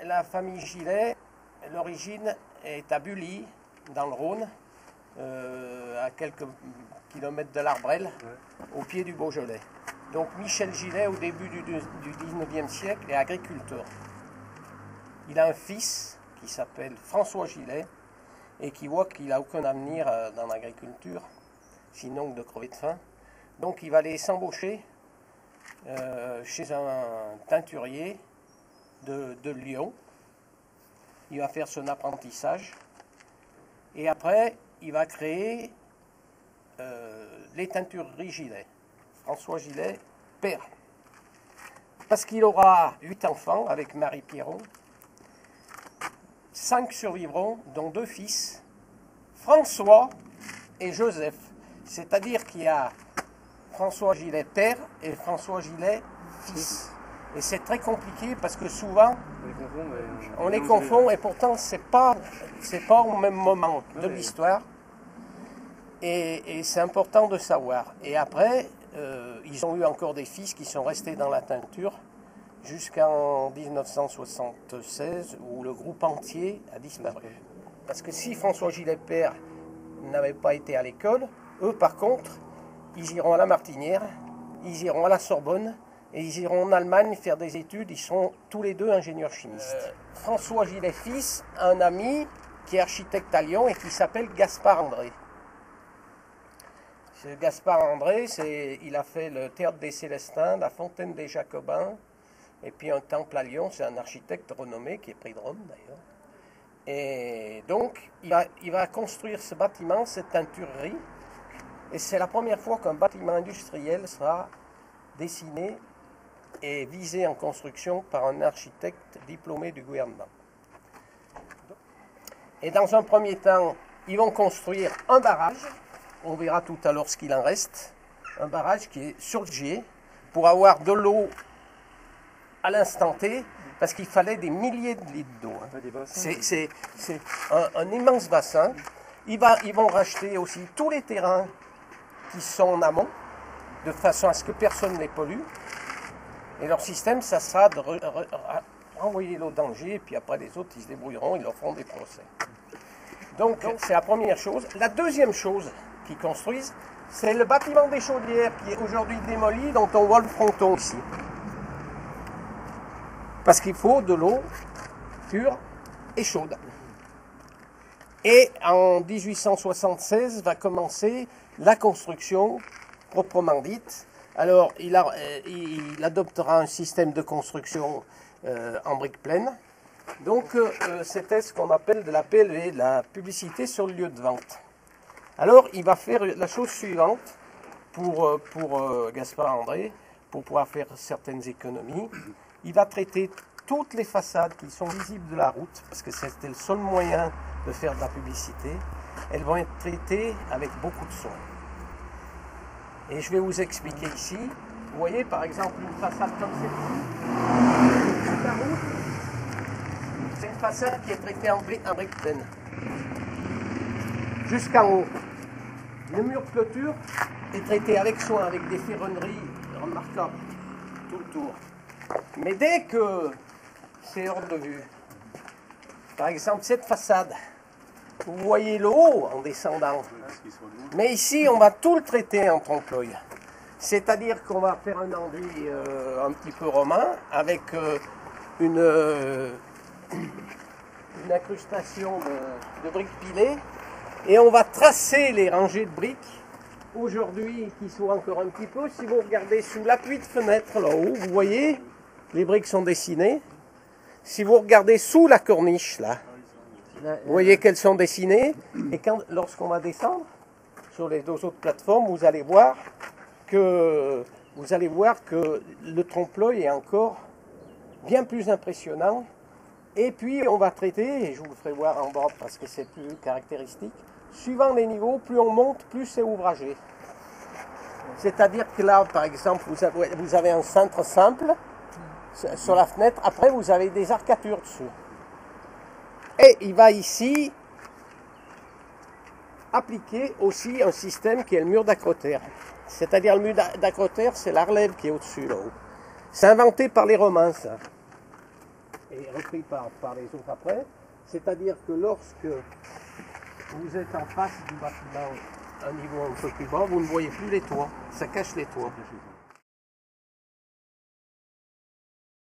La famille Gillet, l'origine est à Bully, dans le Rhône, à quelques kilomètres de l'Arbrelle, au pied du Beaujolais. Donc Michel Gillet, au début du 19e siècle, est agriculteur. Il a un fils qui s'appelle François Gillet et qui voit qu'il n'a aucun avenir dans l'agriculture, sinon de crever de faim. Donc il va aller s'embaucher chez un teinturier de Lyon. Il va faire son apprentissage et après il va créer les teintureries Gillet. François Gillet, père. Parce qu'il aura 8 enfants avec Marie Pierron. 5 survivront, dont 2 fils, François et Joseph. C'est-à-dire qu'il y a François Gillet père et François Gillet fils. Et c'est très compliqué parce que souvent on les confond et pourtant c'est pas au même moment de l'histoire. Et c'est important de savoir. Et après, ils ont eu encore des fils qui sont restés dans la teinture jusqu'en 1976 où le groupe entier a disparu. Parce que si François Gillet père n'avait pas été à l'école, eux par contre, ils iront à la Martinière, ils iront à la Sorbonne et ils iront en Allemagne faire des études. Ils seront tous les deux ingénieurs chimistes. François Gillet fils a un ami qui est architecte à Lyon et qui s'appelle Gaspard André. Gaspard André, il a fait le Théâtre des Célestins, la Fontaine des Jacobins, et puis un temple à Lyon. C'est un architecte renommé qui est prix de Rome d'ailleurs. Et donc, il va construire ce bâtiment, cette teinturerie, et c'est la première fois qu'un bâtiment industriel sera dessiné et visé en construction par un architecte diplômé du gouvernement. Et dans un premier temps, ils vont construire un barrage. On verra tout à l'heure ce qu'il en reste. Un barrage qui est sur le Gier pour avoir de l'eau à l'instant T, parce qu'il fallait des milliers de litres d'eau. C'est un immense bassin. Ils vont racheter aussi tous les terrains qui sont en amont, de façon à ce que personne ne les pollue. Et leur système, ça sera de renvoyer l'eau dans le Gier, et puis après les autres, ils se débrouilleront, ils leur feront des procès. Donc c'est la première chose. La deuxième chose qu'ils construisent, c'est le bâtiment des Chaudières qui est aujourd'hui démoli, dont on voit le fronton ici. Parce qu'il faut de l'eau pure et chaude. Et en 1876 va commencer la construction proprement dite. Alors il adoptera un système de construction en briques pleines. Donc c'était ce qu'on appelle de la PLV, de la publicité sur le lieu de vente. Alors il va faire la chose suivante pour Gaspard André, pour pouvoir faire certaines économies. Il va traiter toutes les façades qui sont visibles de la route, parce que c'était le seul moyen de faire de la publicité. Elles vont être traitées avec beaucoup de soin. Et je vais vous expliquer ici. Vous voyez par exemple une façade comme celle-ci. La route, c'est une façade qui est traitée en briques pleines. Jusqu'en haut. Le mur de clôture est traité avec soin, avec des ferronneries remarquables tout le tour. Mais dès que c'est hors de vue, par exemple cette façade, vous voyez le haut en descendant. Mais ici, on va tout le traiter en trompe-l'œil. C'est-à-dire qu'on va faire un enduit un petit peu romain avec une incrustation de briques pilées. Et on va tracer les rangées de briques. Aujourd'hui, qui sont encore un petit peu, si vous regardez sous l'appui de fenêtre là-haut, vous voyez, les briques sont dessinées. Si vous regardez sous la corniche là, vous voyez qu'elles sont dessinées. Et lorsqu'on va descendre sur les deux autres plateformes, vous allez voir que le trompe-l'œil est encore bien plus impressionnant. Et puis on va traiter, et je vous le ferai voir en bas parce que c'est plus caractéristique, suivant les niveaux, plus on monte, plus c'est ouvragé. C'est-à-dire que là, par exemple, vous avez un cintre simple sur la fenêtre, après vous avez des arcatures dessous. Et il va ici appliquer aussi un système qui est le mur d'acrotère. C'est-à-dire le mur d'acrotère, c'est la relève qui est au-dessus, là-haut. C'est inventé par les Romains, ça. et repris par les autres après. C'est-à-dire que lorsque vous êtes en face du bâtiment, un niveau un peu plus bas, vous ne voyez plus les toits. Ça cache les toits.